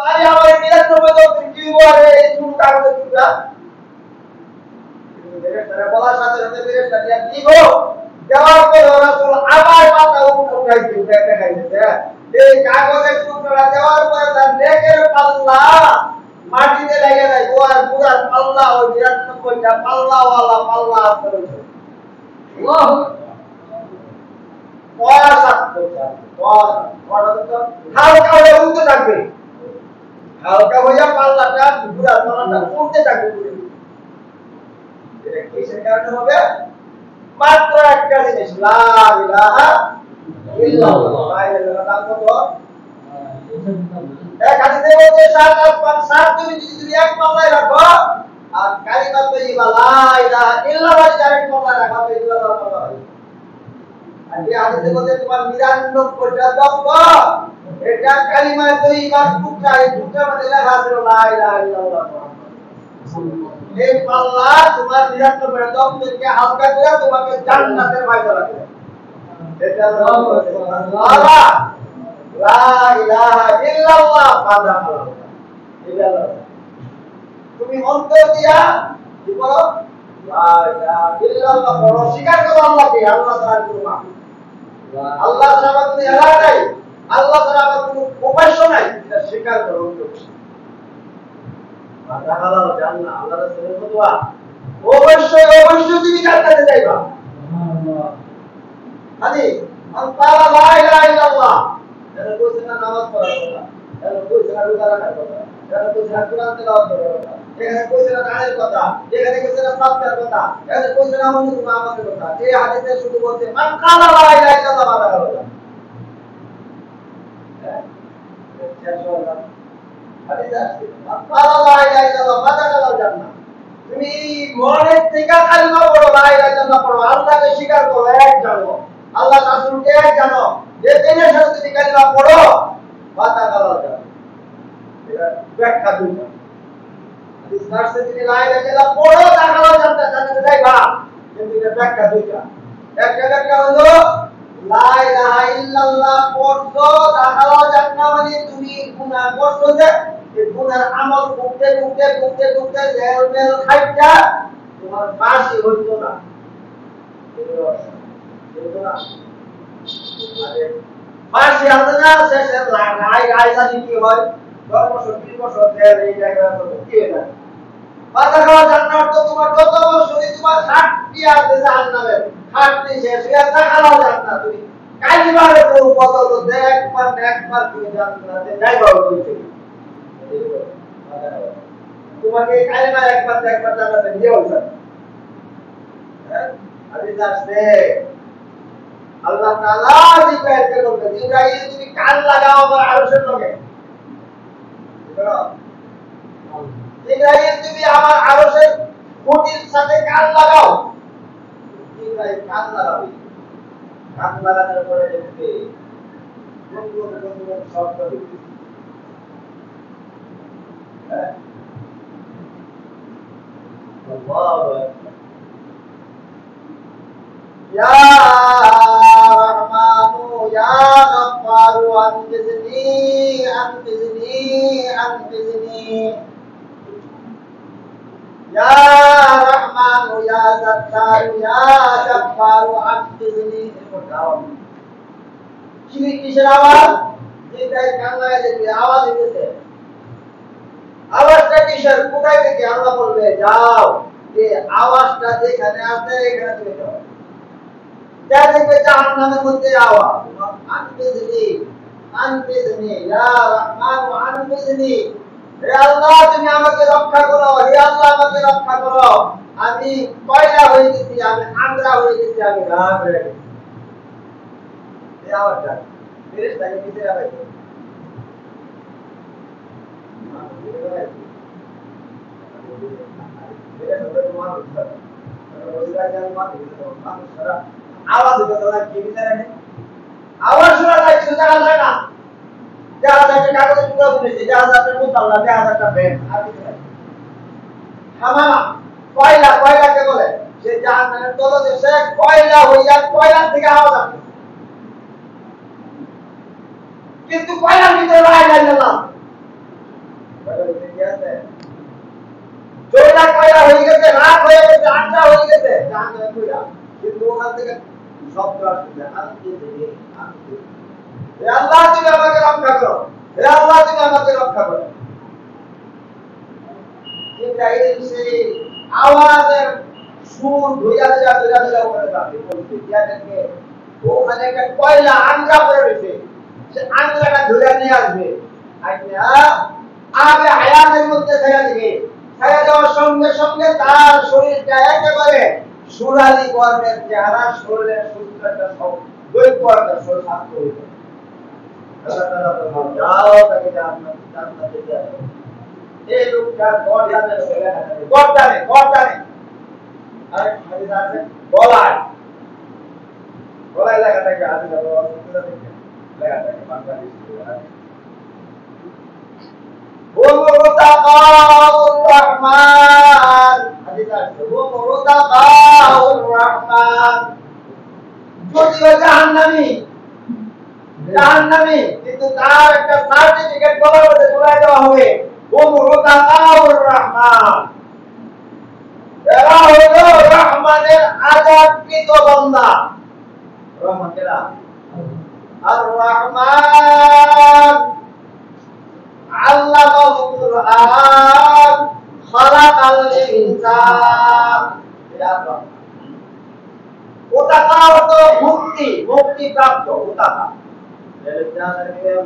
আরে আমার 99 কি বলে এই শুরু কাগজে টুকরা ফেরেশতারা বলার সাথে সাথে ফেরেশতা দিয়া কি গো দেওয়ার পর রাসূল আবার মাথা উঠাইতে দেখাইছে এই কাগজের টুকরা দেওয়ার পর তার নেকের পাল্লা মাটিতে লেগে যায় গোয়ার পুরার পাল্লা ওই 99টা পাল্লাওয়ালা পাল্লা আছে আল্লাহু হালকা হয়ে উঠতে থাকবে হালকা হইয়া পাল্লাটা পুরার পাল্লাটা উঠতে থাকবে এটা কিসের কারণে হবে মাত্র একটা জিনিস লা ইলাহা ইল্লাল্লাহ লা ইলাহা নাম কত এক হাদিসে বলছে সাত তুমি যদি এক পাল্লায় রাখো আর কালিমা তাইয়্যিবা লা ইলাহা ইল্লাল্লাহ আরেক পাল্লায় রাখো ইল্লাল্লাহ পাল্লা হয় আর এই হাদিসে বলছে তোমার 99টা দক্ষ এটা কালিমা তাইয়্যিবা টুকরা এই টুকরা মধ্যে লেখা আছে লা ইলাহা ইল্লাল্লাহ এই পাল্লা তোমার 99টা দক্ষকে হালকা করে তোমাকে জান্নাতের ফায়দা রাখবে এটা আল্লাহ লা ইলাহা ইল্লাল্লাহ পাদা ইল্লাল্লাহ তুমি অন্তর দিয়া কি বলো লা ইলাহা ইল্লাল্লাহ বলো স্বীকার করো আল্লাহকে আল্লাহ তাআলা কোনো মাবুদ আল্লাহ ছাড়া কোনো ইলাহ নাই আল্লাহ ছাড়া কোনো উপাস্য নাই এটা স্বীকার করো অন্তর পাদা হালাল জান্নাত আল্লাহ রাসূলের ফতোয়া অবশ্যই তুমি জান্নাতে যাইবা সুবহানাল্লাহ আদি আল্লাহ লা ইলাহা ইল্লাল্লাহ এটা কইছে না নামাজ পড়ার কথা এটা কইছে না রোজা রাখার কথা এটা কইছে না কোরআন তেলাওয়াত করার কথা এখানে কইছে না দানের কথা এখানে কইছে না সালাতের কথা এখানে কইছে না আমাদের কথা এই হাদিসে শুধু বলতে মান কালা লা ইলাহা ইল্লাল্লাহ বাদা কথা হাদিস আছে মান কালা লা ইলাহা ইল্লাল্লাহ বাদা জান্নাত তুমি মনে থেকে কালিমা পড়ো লা ইলাহা ইল্লাল্লাহ পড়ো আল্লাহকে স্বীকার করো এক জানো আল্লাহ রাসূলকে এক জানো যে দিনের সাথে তুমি কালিমা পড়ো বাদা জান্নাত এটা ব্যাখ্যা দুটো হাদিস নার্সে তুমি লা ইলাহা ইল্লাল্লাহ পড়ো তাহলে জান্নাতে যাইবা কিন্তু এটা ব্যাখ্যা দুটো একটা ব্যাখ্যা হলো লা ইলাহা ইল্লাল্লাহ পড়ছো তাহলে জান্নাত মানে তুমি গুনাহ করছো যে গুনার আমল করতে লেল খাইটা তোমার ফাঁসি হইতো না ফাঁসি হবে না শেষে আইসানি কি হয় 10 বছর 20 বছর জেল এই জায়গায় তো কি না বাধা খাওয়া জান্নাত তো তোমার কত বছরই তোমার 60 আছে জান্নাতে 60 শেষ হয়ে টাকাও জান্নাত তুমি কালিমারে পুরো বদল একবার তুমি জান্নাতে যাইবা কইতে তোমাকে কালিমা একবার জান্নাতে নিয়ে যাবে হাদিস আছে আল্লাহ তাআলা জিব্রাইলকে বলবে জিব্রাইল তুমি কান লাগাও আমার আরশের লগে জিব্রাইল তুমি আমার আরশের খুঁটির সাথে কান লাগাও জিব্রাইল কান লাগাবে কান লাগানোর পরে দেখবে গুনগুন শব্দ দিবে আল্লাহু আকবার ইয়া রহমানু ইয়া গফফারু আনকিজনি ইয়া রহমানু ইয়া যাত্তারু ইয়া গফফারু আনকিজনি কিসের আওয়াজ যেটাই কান লাগায় দেখবে আওয়াজ হইতেছে আওয়াজটা কিসের কোথায় থেকে আল্লাহ বলবে যাও যে আওয়াজটা যেখানে আছে এখানে তুমি যাও যা দেখবে জাহান্নামের মধ্যে আওয়াজ আনকিজনি ইয়া রহমান আনকিজনি হে আল্লাহ তুমি আমাকে রক্ষা করো হে আল্লাহ আমাকে রক্ষা করো আমি কয়লা হয়ে গেছি আমি আন্দ্রা হয়ে গেছি আমি রাগ হয়ে গেছি এই আওয়াজটা ফেরেশতাকে নিচে রাখবে আওয়াজ শোনা যায় কিন্তু দেখা যায় না দেখা যায় একটা কাগজের টুকরা বুঝেছে দেখা যায় একটা মুতাল্লা দেখা যায় একটা ব্যাগ আর কিছু নাই হামামা কয়লাকে বলে সে জাহান্নামের তলদেশে কয়লা হইয়া কয়লা থেকে আওয়াজ আসে কিন্তু কয়লার ভিতরে লা ইলাহা ইল্লাল্লাহ ঠিক আছে চোরা কয়লা হয়ে গেছে রাত হয়ে গেছে আটটা হয়ে গেছে জাহান্নামে কইরা কিন্তু ওখান থেকে শব্দ আসছে আনতে দে আনতে হে আল্লাহ তুমি আমাকে রক্ষা করো হে আল্লাহ তুমি আমাকে রক্ষা করো ইব্রাহিম সেই আওয়াজের সুর ধইরা ওখানে যাবে বলতে দেখে ওখানে একটা কয়লা আংরা পড়ে রয়েছে সে আংরাটা ধরে নিয়ে আসবে আগে হায়াতের মধ্যে ছেড়ে দিবে ছেড়ে দেওয়ার সঙ্গে সঙ্গে তার শরীরটা একেবারে সুরালি বর্ণের চেহারা শরীরের সূত্রটা সব দৈত্য একটা শরীর স্বাস্থ্য হয়ে যাবে যাও তাকে জান্নাতে যাও এই লোকটা গর্দানে আরেক হাদিস আছে গলায় লেখাটাকে আদি লেখাটাকে বাংলাদেশে هم رتقاء الرحمن حديث আছে هم رتقاء الرحمن যদিও জাহান্নামী কিন্তু তার একটা সার্টিফিকেট বলার মধ্যে তুলে দেওয়া হবে هم رتقاء الرحمن এরা হলো রহমানের আযাবকৃত বান্দা রহমান কেরা আর রহমান আল্লামাল কুরআন খালাকাল ইনসান ওটা অর্থ মুক্তি প্রাপ্ত ওটা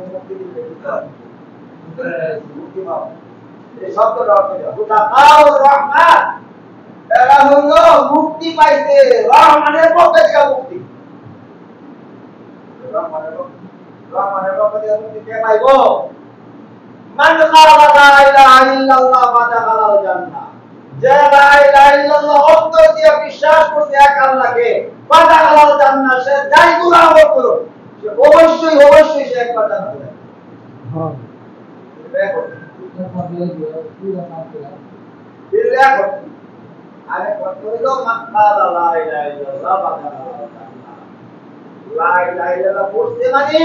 মুক্তি দিতে মুক্তি পাও এই শব্দটা অর্থ ওটা রহমান এরা হলো মুক্তি পাইছে রহমানের পক্ষ থেকে মুক্তি রহমানের পক্ষ থেকে মুক্তি কে পাইবো মান ক্বালা লা ইলাহা ইল্লাল্লাহ ওয়া দাখালাল জান্নাহ যে লা ইলাহা ইল্লাল্লাহ অন্তর দিয়ে বিশ্বাস করছে এক আল্লাহকে ওয়া দাখালাল জান্নাহ সে যাই গুনাহ করো সে অবশ্যই সে একবার জান্নাতে যাবে হ্যাঁ দেখো দেখো আরে কত হলো মান ক্বালা লা ইলাহা ইল্লাল্লাহ ওয়া দাখালাল জান্নাহ লা ইলাহা ইল্লাল্লাহ পড়তে মানে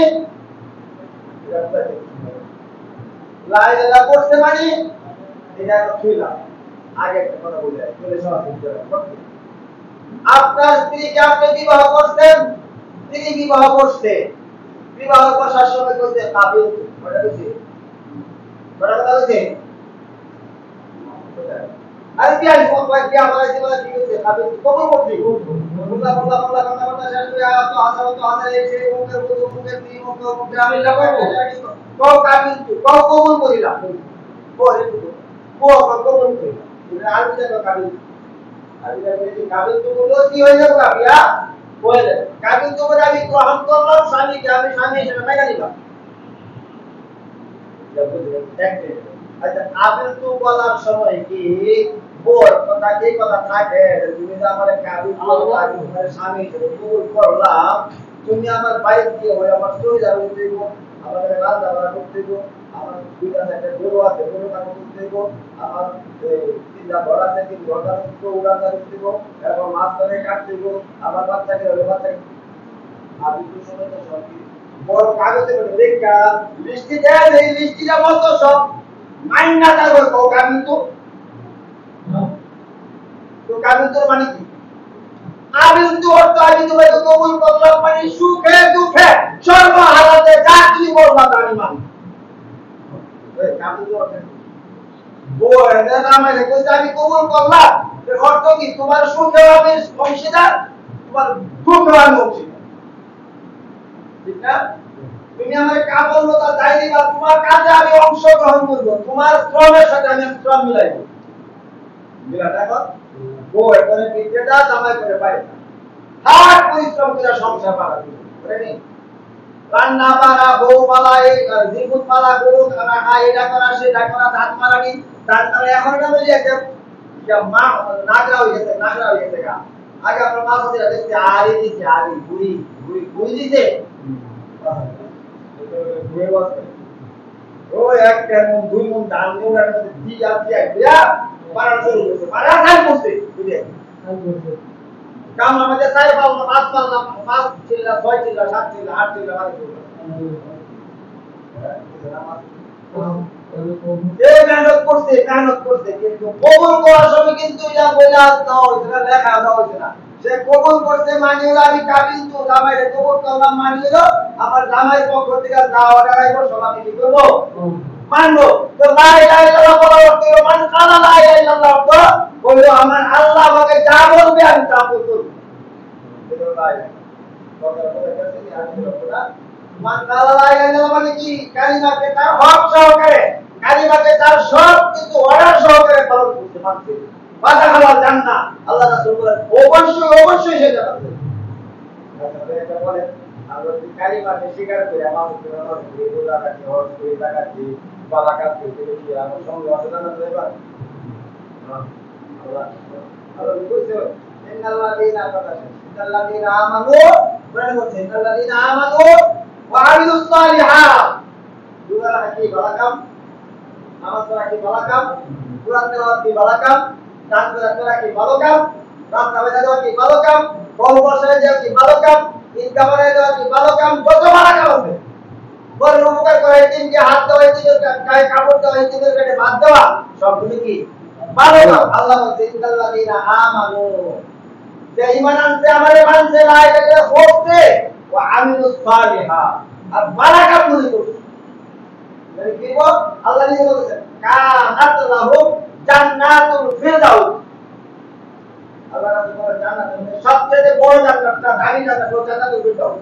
লা ইলাহা পড়তে মানে এটা ছিল আগে একটা কথা বলে চলে আপনার স্ত্রীকে আপনি বিবাহ করছেন তিনি বিবাহ করছে বিবাহ করার সময় বলতে কাবিল ওটা কি কথা বলছে আরে কি আই কয় কি আমার জীবনে কি হচ্ছে কাবিল কবর করতে বুলা কথা শেষ হয়ে তো হাজার এসে মুখের দিয়ে মুখে আমি লাগাবো কও কাবিল কও কবুল করিলা পরে কবুল করিলা আর কি কাবিল কাবিল তো বলো কি হয়ে যাবে কাবিয়া হয়ে যাবে কাবিল তো বলে আমি গ্রহণ করলাম স্বামীকে আমি স্বামী হিসেবে মেনে নিলাম আচ্ছা কাবিল তো বলার সময় কি বোর কথা কি কথা থাকে তুমি যে আমার কাবিল করলা তোমার স্বামী হিসেবে কবুল করলাম তুমি আমার বাইরে দিয়ে হয়ে আমার চলে যাবে দেব আমাদের রান্না বান্না করতে দেব আমার দুইটা একটা গরু আছে গরু কাটা করতে দেব আমার তিনটা ঘর আছে তিন ঘরটা উড়াতে দেব এবং মাছ ধরে কাটতে দেব আমার বাচ্চাকে হলে বাচ্চাকে আমি তো সময় তো সব বড় কাগজে লেখা লিস্টি দেয় এই লিস্টিটা বলতো সব মাইন্না থাকবে তো কাবিল তো কাবিল তো মানে কি কাবিল তো অর্থ আমি তোমাকে কবুল করলাম মানে সুখে দুঃখে সর্বহালাতে যা তুমি বলবা তাই মানি এই কাবিল তো অর্থ বলে নামে কইতে আমি কবুল করলাম এর অর্থ কি তোমার সুখে আমি অংশীদার তোমার দুঃখে আমি অংশীদার ঠিক না তুমি আমাকে কাবলতা চাই দিবা তোমার কাজে আমি অংশগ্রহণ করব তোমার শ্রমের সাথে আমি শ্রম মিলাইব মিলা দেখো বউ এখানে বিদ্যাটা জামাই করে পারে হাত পরিশ্রম করে সংসার পারা করে নি রান্না পারা বউ পালা এই জীবন পালা গরু খানা খায় এটা করা সেটা করা ধান মারানি ধান মারা এখন না বলি একটা মা নাগরা হয়ে গেছে গা আগে আমরা মা সাথে দেখতে আরি দিছে আরি বুড়ি দিছে ও একটা মন দুই মন ধান নিয়ে মধ্যে দিয়া দিয়া পারা শুরু করছে পারা খাই করছে বুঝে কাম আমাদের চাই পাবো পাঁচ চিল্লা 6 চিল্লা 7 চিল্লা 8 চিল্লা মেহনত করছে কিন্তু কবুল করার সময় কিন্তু এটা বইলা দাও এটা লেখা দাও না সে কবুল করতে মানি হলো আমি কাবিল তো জামাইরে কবুল করলাম মানি হলো আমার জামাই পক্ষ থেকে দাওয়া আদায় করব সব আমি কি করব মানবো তো লা ইলাহা ইল্লাল্লাহ বলা অর্থ হলো মান কালা লা ইলাহা ইল্লাল্লাহ অর্থ হলো আমার আল্লাহ আমাকে যা বলবে আমি তা করব এটা লা ইলাহা মান কালা লা ইলাহা ইল্লাল্লাহ মানে কি কালিমাকে তার হক সহকারে কালিমাকে তার সব কিছু অর্ডার সহকারে পালন করতে পারছে বাদা হালাল জান্নাত আল্লাহ রাসূল বলেন অবশ্যই সেটা পাবে এটা বলেন আমরা যদি কালিমাকে স্বীকার করি আমার রোজা রাখি হজ করি যাকাত দিই যাকাত দিতে কি আমার সঙ্গে আছে না দেবা আল্লাহ বলছে ইন্নাল্লাযীনা আমানু বলেন বলছে ইন্নাল্লাযীনা আমানু ওয়া আমিলুস সালিহাত রোজা রাখি বালাকাম নামাজ পড়া কি ভালো কাম কুরআন তেলাওয়াত কি ভালো কাম দান করা কি ভালো কাম রাস্তা বেজা দেওয়া কি ভালো কাম বল বসায় দেওয়া কি ভালো কাম ইনকাম বাড়ায় দেওয়া কি ভালো কাম যত ভালো কাম আছে বড় উপকার করে এতিমকে হাত দেওয়া এতিমের গায়ে কাপড় দেওয়া এতিমের পেটে ভাত দেওয়া সবগুলো কি ভালো কাম আল্লাহ বলছে ইন্নাল্লাযীনা আমানু যে ঈমান আনছে আমারে মানছে লা ইলাহা ইল্লাল্লাহ করছে ওয়া আমিলুস সালিহাত আর ভালো কামগুলো করছে দেখো আল্লাহ নিজে বলেছেন কানাত লাহুম জান্নাতুল ফিরদাউস আল্লাহ রাসূল জান্নাতের সবচেয়ে বড় জান্নাতটা দামি জান্নাত হলো জান্নাতুল ফিরদাউস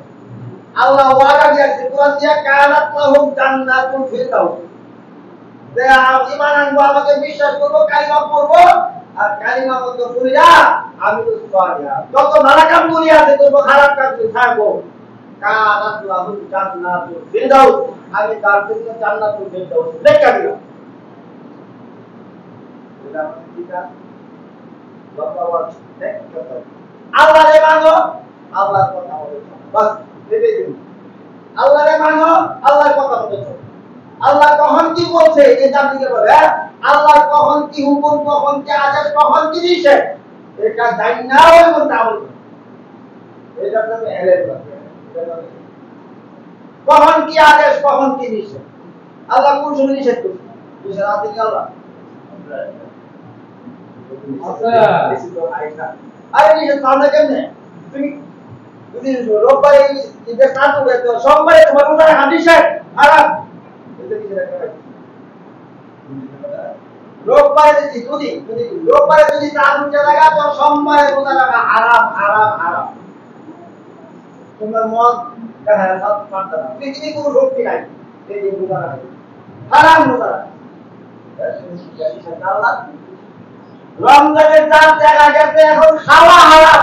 আল্লাহ ওয়াদা দিয়েছে কুরআন দিয়ে কানাত লাহুম জান্নাতুল ফিরদাউস যে ঈমান আনবো আমাকে বিশ্বাস করব কালিমা পড়ব আর কালিমা মত পড়িয়া আমি তো সালিহা যত ভালো কাম করি আছে করব খারাপ কাজ ছাড়বো কানাত লাহুম জান্নাতুল ফিরদাউস আমি তার জন্য জান্নাতুল ফিরদাউস লেখা দিলাম এটা আমাদের কিতাব বাবা দেখতে আল্লাহরে মানো আল্লাহর কথা বলো বাস ভেবে দিন আল্লাহরে মানো আল্লাহর কথা বলো আল্লাহ কখন কি বলছে এটা দিকে বলে আল্লাহ কখন কি হুকুম কখন কি আদেশ কখন কি নিষেধ এটা জানি না ওই মত আমল এটা তো এলেন কখন কি আদেশ কখন কি নিষেধ আল্লাহ কোন সময় নিষেধ করছে নিষেধ আছে কি আল্লাহ আরে নিষেধ আমরা কেমনে তুমি যদি রোববারে ঈদের সাত হবে তো সোমবারে তোমার রোজা রাখা নিষেধ হারাম রোববারে যদি রোববারে যদি চাঁদ উঠে লাগা তো সোমবারে রোজা রাখা হারাম হারাম হারাম তোমার মন দেখা সব পারতে না পৃথিবী কোনো শক্তি নাই এই দিন রোজা রাখা হারাম রোজা রাখা রমজানের চাঁদ দেখা গেছে এখন খাওয়া হারাম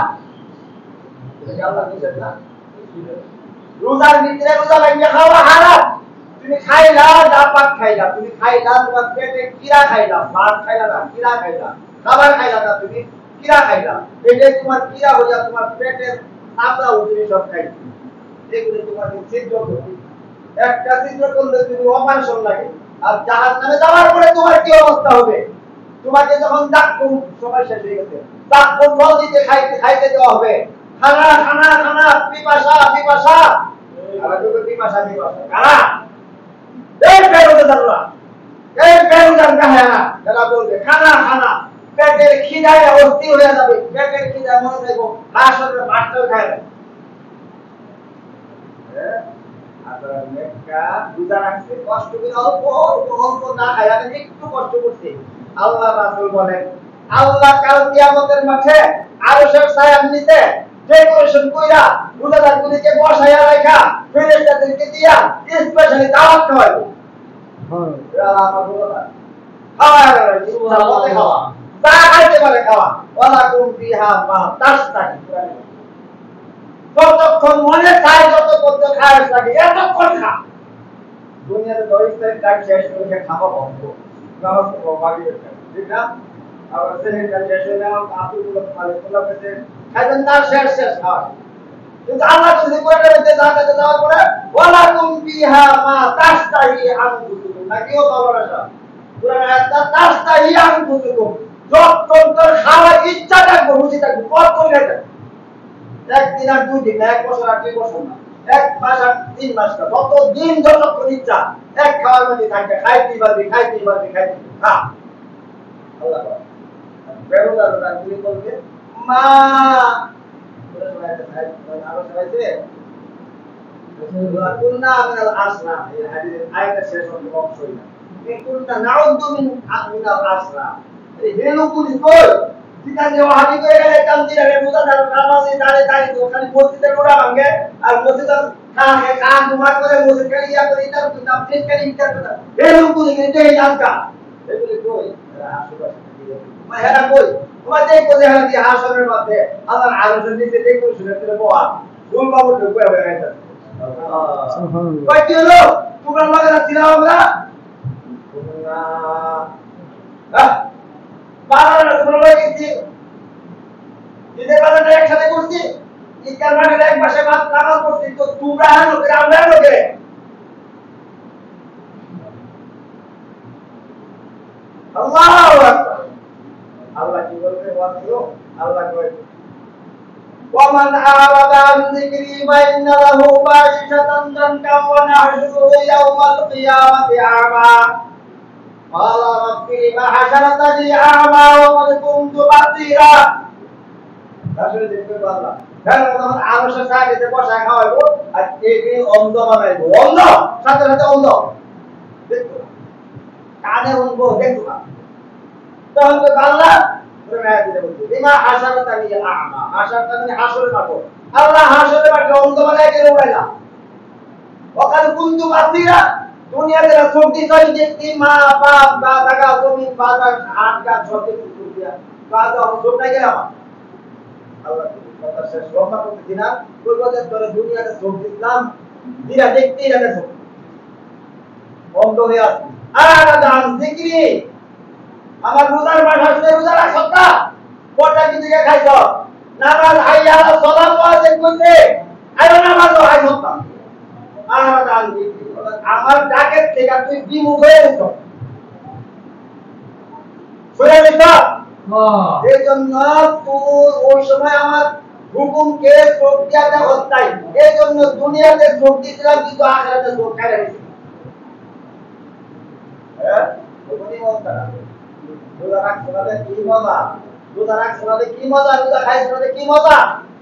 রোজার ভিতরে রোজা লাগিয়ে খাওয়া হারাম তুমি খাইলা ডাপাত খাইলা তুমি খাইলা তোমার পেটে কিরা খাইলা ভাত খাইলা না কিরা খাইলা খাবার খাইলা না তুমি কিরা খাইলা পেটে তোমার কিরা হইয়া তোমার পেটের চামড়া উঠে সব খাইলা এগুলো তোমার ছিদ্র করবে একটা ছিদ্র করলে তুমি অপারেশন লাগে আর জাহান্নামে যাওয়ার পরে তোমার কি অবস্থা হবে তোমাকে যখন ডাক্তার সময় শেষ হয়ে গেছে ডাক্তার বল দিতে খাইতে দেওয়া হবে খানা খানা খানা পিপাসা পিপাসা আর তুমি পিপাসা পিপাসা খানা এই বেরোতে দাঁড়া এই বেরোদান কাহা যারা বলবে খানা খানা পেটের খিদায় অস্থির হয়ে যাবে পেটের খিদায় মনে থাকবো আসলে ভাতটাও খায় না আপনারা মেক্কা রোজা রাখছে কষ্ট করে অল্প অল্প না খায় আমি একটু কষ্ট করছি আল্লাহ রাসূল বলেন আল্লাহ কাল কিয়ামতের মাঠে আরশের ছায়ার নিচে ডেকোরেশন কইরা রোজাদারগুলোকে বসায়া রাখা ফেরেশতাদেরকে দিয়া স্পেশালি দাওয়াত খাওয়াবো আল্লাহ বলেন খাওয়া যা খাইতে পারে খাওয়া ওয়ালা কুম ফিহা মা তাশতাহি যতক্ষণ মনে চায় যতক্ষণ খায় থাকে এতক্ষণ খা দুনিয়াতে 10 টাইম কাজ শেষ করে খাওয়া বন্ধ নামাজ পড়ো বাকি ঠিক না আবার সেহেন কাজ শেষ হয়ে গেল আব্দুল্লাহ মালিকুল্লাহ কাছে খাইতেন না শেষ খাওয়া কিন্তু আল্লাহ যদি কোরআনে বলতে জান্নাতে যাওয়ার পরে ওয়ালা কুম ফিহা মা তাশতাহি আনফুসুকুম নাকিও বলার আছে কোরআনে আয়াতটা তাশতাহি আনফুসুকুম যতক্ষণ খাওয়ার ইচ্ছা থাকবে রুচি থাকবে কত খাইতে একদিন আর দুই দিন এক বছর আর 2 বছর না 1 মাস আর 3 মাস না, যত দিন যতক্ষণ ইচ্ছা এক খাওয়ার মধ্যে থাকবে, খাইতেই পারবি খা। আল্লাহ বেরোদার তুমি বলবে মা আরো সবাইছে কুলনা মিনাল আসরা, এই হাদিসের আয়াতের শেষ অংশই না, কুলনা নাউযু মিনাল আসরা, এই হেলুকুলি কই যেখানে ওয়াহাবি করে গেলে কান্দিরা মুজাদার নামাজে দাঁড়িয়ে ওখানে মসজিদের গোড়া ভাঙে আর মসজিদের কান ঘুমা করে মসজিদ করে ইয়া করে ইটার নাম ঠিক করে ইটার কথা হেলুকুলি কিন্তু এই জানকা এগুলি কই আশেপাশে মা হেরা কই তোমার দেই কোজে হেরা দি হাসরের মধ্যে আল্লাহর আরশের নিচে দেই কোন শুনে করে বয়া ফুল বাবু ঢুকে হবে গাইতা সুবহানাল্লাহ কই কি হলো তোমরা লাগে না ছিলাম আমরা বাজারে তোমরা লাগে গেছি ঈদের বাজারে একসাথে করছি ঈদের বাজারে এক মাসে বাদ নামাজ করছি তো তোমরা হানো করে আমরা হানো করে আল্লাহু আকবার আল্লাহ কি বলবে ওয়াকিলো আল্লাহ কয় ومن أعرض عن ذكري فإن له معيشة ضنكا ونحشره يوم القيامة أعمى قال رب لم حشرتني أعمى وقد كنت بصيرا আসলে দেখতে পারলাম কেন তখন আরশের সাইডে বসা খাওয়াইবো আর একে অন্ধ বানাইবো অন্ধ সাথে সাথে অন্ধ দেখতো কানে অন্ধ দেখতো না তখন তো আল্লাহ বিমা হাসারাতানি আ'মা হাসারাতানি হাসরে পাবো আল্লাহ হাসরে পাবো অন্ধ বানায় কেন উড়াইলা ওখানে কুন্তু বাসিরা দুনিয়াতে চোখ দিয়ে দেখতি মা বাপ দাদা জমি বাজার হাট গাছ সব কিছু দিয়া বাজা চোখটাই গেলাম আল্লাহ কথা শেষ রহমত করতে দিনা কলকাতা ধরে দুনিয়াতে চোখ দিলাম দিরা দেখতেই লাগে চোখ বন্ধ হয়ে আসছে আর দান জিকিরি আমার রোজার মাস আসলে রোজা রাখছ না কোটা কি দিকে খাইছ নামাজ হাইয়া সালাত ওয়াজে কইতে আয়ো নামাজ হাই হতা আর দান জিকিরি আমার ডাকে থেকে তুই বিমুখ হয়ে গেছ শুনে নিছ এই জন্য তুই ওই সময় আমার হুকুমকে চোখ দিয়াতে হত্যাই এই জন্য দুনিয়াতে চোখ দিয়েছিলাম কিন্তু আখিরাতে চোখ খাইয়া গেছি হ্যাঁ ওখানে মত রোজা রাখতে কি মজা রোজা রাখতে কি মজা রোজা খাইতে কি মজা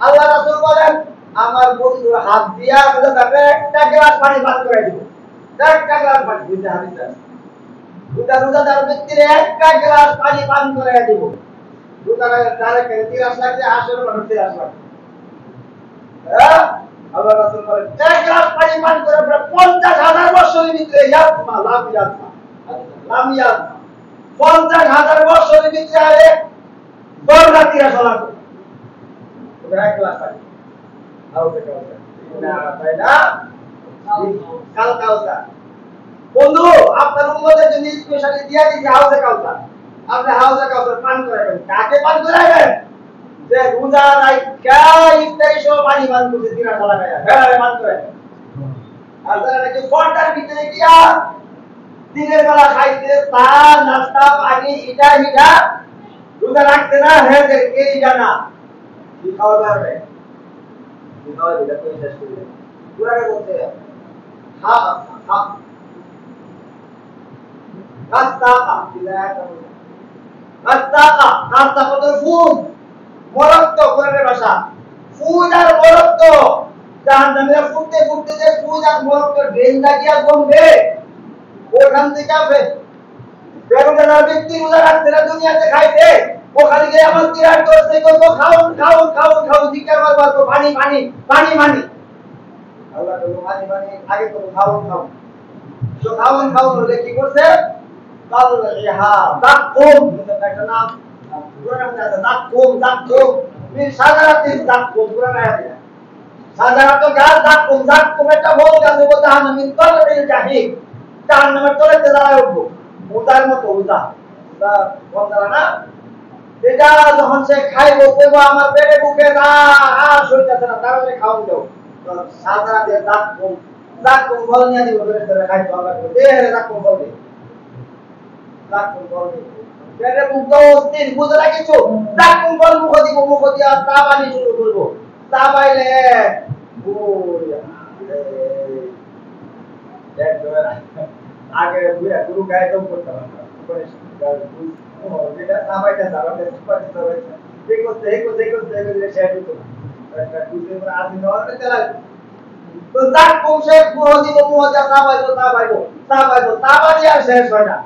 আল্লাহ রাসূল বলেন আমার বন্ধুর হাত দিয়া বলে তাকে একটা গ্লাস পানি পান করে দিব একটা গ্লাস পানি দিতে হাদিস আছে রোজাদার ব্যক্তির একটা গ্লাস পানি পান করে দিব রোজাদার ডাইরেক্ট 30 লাখ দিয়ে আসলে মানুষ 30 লাখ হ্যাঁ আল্লাহ রাসূল বলেন এক গ্লাস পানি পান করে 50,000 বছরের ভিতরে ইয়াতমা লাভ ইয়াতমা লাম ইয়াতমা 50,000 বছরের ভিতরে আরে 10 রাতিরা চলা করে ওরা এক ক্লাস পাই আও দেখো না তাই না কালকা বন্ধু আপনার উম্মতের জন্য স্পেশালি দিয়া দিছি হাউজে কাউসার আপনি হাউজে কাউসার পান করাবেন কাকে পান করাবেন যে রোজা রাখা ইফতারি সহ পানি পান করতে দিনা চলা যায় হ্যাঁ পান করাবেন আর যারা নাকি ফোনটার ভিতরে গিয়া দিনের বেলা খাইতে চা নাস্তা পানি ইটা হিটা রোজা রাখতে না হ্যাঁ কে জানা কি খাওয়া যাবে কি খাওয়া দিলে তো শেষ করে দেবে পুরাটা বলতে হ্যাঁ হ্যাঁ রাস্তাকা তো ফুড মরক্ত কোরআনের ভাষা ফুড আর মরক্ত জাহান্নামে ফুটতে যে ফুড আর মরক্ত ড্রেন লাগিয়া গমবে ওখান থেকে আসবে বেরোনা ব্যক্তি রোজা রাখতে না দুনিয়াতে খাইতে ওখানে গিয়ে আমার তিরার করতে করবো খাও জিজ্ঞাসা করবো তো পানি আল্লাহ তো পানি আগে তো খাও তো খাও বলে কি করছে কাল ইহা দাকুম একটা নাম পুরো দাকুম মিন সাজারাতিন দাকুম পুরো আয়াতে সাজারাত গাছ দাকুম একটা বল গাছ বলতে হানামিন তলবিল জাহিম জাহান্নামের তলেতে দাঁড়ায় উঠবো উদার মতো উদা বলতারা না এটা যখন সে খাইবো কইবো আমার পেটে বুকে না আর সইতাছে না তাহলে খাওন দাও সাজারাতে দাকুম বল নিয়ে দিব পেটে খাইতো আল্লাহ দে রে দাকুম বল দে পেটে মুখ দাও তিন বুঝে রাখিছো দাকুম বল মুখ দিয়া তা পানি শুরু করবো তা পাইলে আগে গুরু গায়ে দম করতে পারতাম যেটা নামাইতে চালাতে সুপারিত রয়েছে এই করতে শেষ হতো একটা দুধের পরে আধি নেওয়ার চালা তো যাক কমসে পুরো দিব পুরো যা তা বাড়ি আর শেষ হয় না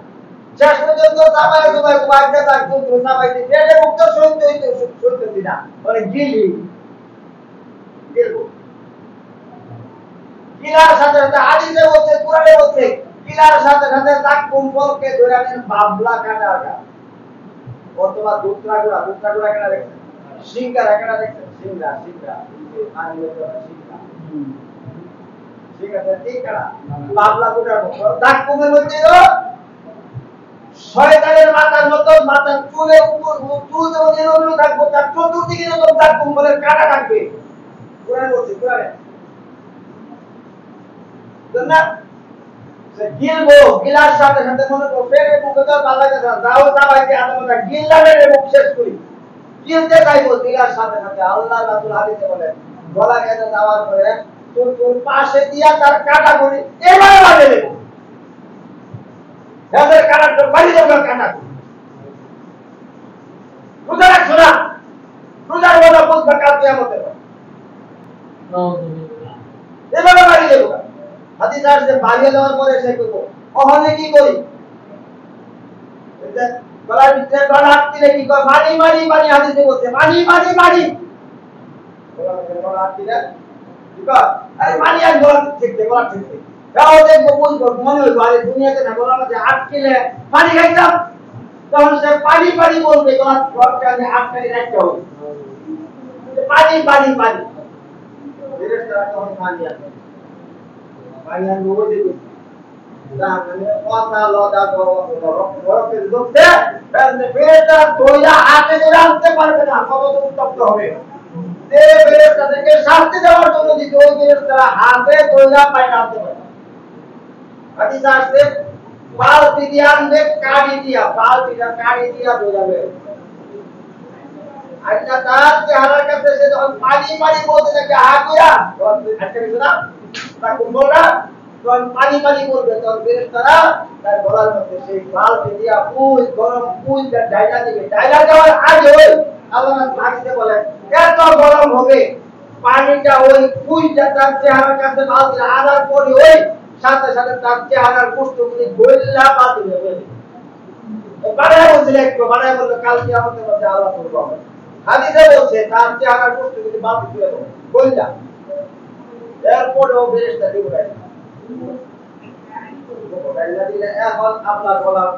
শেষ পর্যন্ত চাপাই তোমার বাড়িতে তার পুত্র চাপাইতে পেটে মুক্ত শুনতে না মানে গিলবো কিলার সাথে সাথে হাদিসে বলছে কোরআনে বলছে কিলার সাথে সাথে তাক কুম্বলকে ধরে আনেন বাবলা কাটা অথবা দুত্রা গুড়া কেনা দেখছেন সিংগারা কেনা দেখছেন সিংগা পানি হতে সিংগা ঠিক কাটা বাবলা গুড়ার মতো তাক কুমের মধ্যে শয়তানের মাথার মতো মাথার চুলে চুল যেমন এলোমেলো থাকবো তার চতুর্দিকে যখন তাক কুম্বলের কাটা থাকবে কোরআনে বলছে কোরআনে না গিলবো গিলার সাথে সাথে মনে করো ফেরে মুখে তো ভালো লাগে না যাও সবাইকে আলাদা গিল্লারে মুখ শেষ করি গিলতে চাইবো গিলার সাথে সাথে আল্লাহ রাসূল হাদিসে বলেন গলা কেটে যাওয়ার পরে তোর পাশে দিয়া তার কাটা করি এবারে লাগে দেব যাদের কাটা তো বাড়ি দেব কাটা রোজা রাখছো না রোজার বলা বুঝবা কাল কিয়ামতের এবারে বাড়ি দেব হাদিস আসছে বাড়িয়ে দেওয়ার পরে সে করব ওখানে কি করি গলার ভিতরে গলা আটকে কি করে মারি হাদিসে বলছে মারি গলা আটকে কি কর আরে মারি আর গলা ঠিক যাও দেখবো বুঝবো মনে হইব আরে দুনিয়াতে না গলার মধ্যে আটকেলে পানি খাইতাম তখন সে পানি বলবে গলাটা আমি আটকে রাখতে হবে পানি ফেরেশতারা তখন পানি আসে পানিয়ান বই দিবে মানে কথা লদা বরফের লোকতে বেটা দইরা হাতে ধরে আনতে পারবে না কত উত্তপ্ত হবে যে বেটা থেকে শাস্তি দেওয়ার জন্য দিতে ওই বেটা হাতে দইরা পায় না আনতে পারে হাদিস আসছে বালতি দিয়ে আনবে কাড়ি দিয়া দইরা বের আচ্ছা তার চেহারার কাছে সে যখন পানি বলতে থাকে হাগুয়া আচ্ছা কিছু না তা কুম্বলটা যখন পানি বলবে তখন ফেরেশতারা তার গলার মধ্যে সেই বালতি দিয়া গরম ডাইলা দিবে ডাইলা দেওয়ার আগে আল্লাহ হাদিসে বলেন এত গরম হবে পানিটা ওই পুইটা তার চেহারার কাছে বালতি আনার পরে সাথে সাথে তার চেহারার বস্তুগুলি গইল্লা বালতি হবে বাড়ায় বললো কাল কিয়ামতের মধ্যে আল্লাহ করবে হাদিসে বলছে তার চেহারার বস্তুগুলি বালতি তুলে দেবো গইল্লা এরপরেও ফেরেশতা দিব না এখন আপনার গলার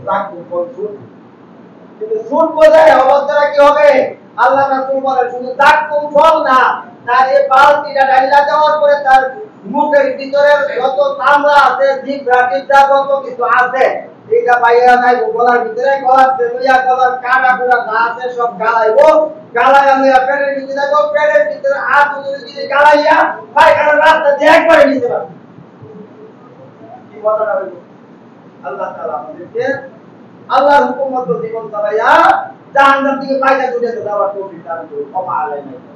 রাখবো কিন্তু সুদ বোঝায় অবস্থাটা কি হবে আল্লাহ রাসূল বলেন শুধু দাগ কম ফল না তার এই বালতিটা ডাইলা দেওয়ার পরে তার মুখের ভিতরে যত চামড়া আছে জিহ্বা যত কিছু আছে এটা বাইরে নাই গলার ভিতরে গলার তেলিয়া গলার কাটা পুরা যা আছে সব গালাই আমি পেটের ভিতরে দেখো পেটের ভিতরে হাত যদি গালাইয়া পায়খানার রাস্তা দিয়ে একবারে নিতে পারবে কি বলার হবে আল্লাহ তাআলা আমাদেরকে আল্লাহর হুকুম মতো জীবন চালাইয়া জাহান্নাম থেকে বাইরে ছুটে যাওয়ার তৌফিক দান করুন। ক্ষমা আলাইনা।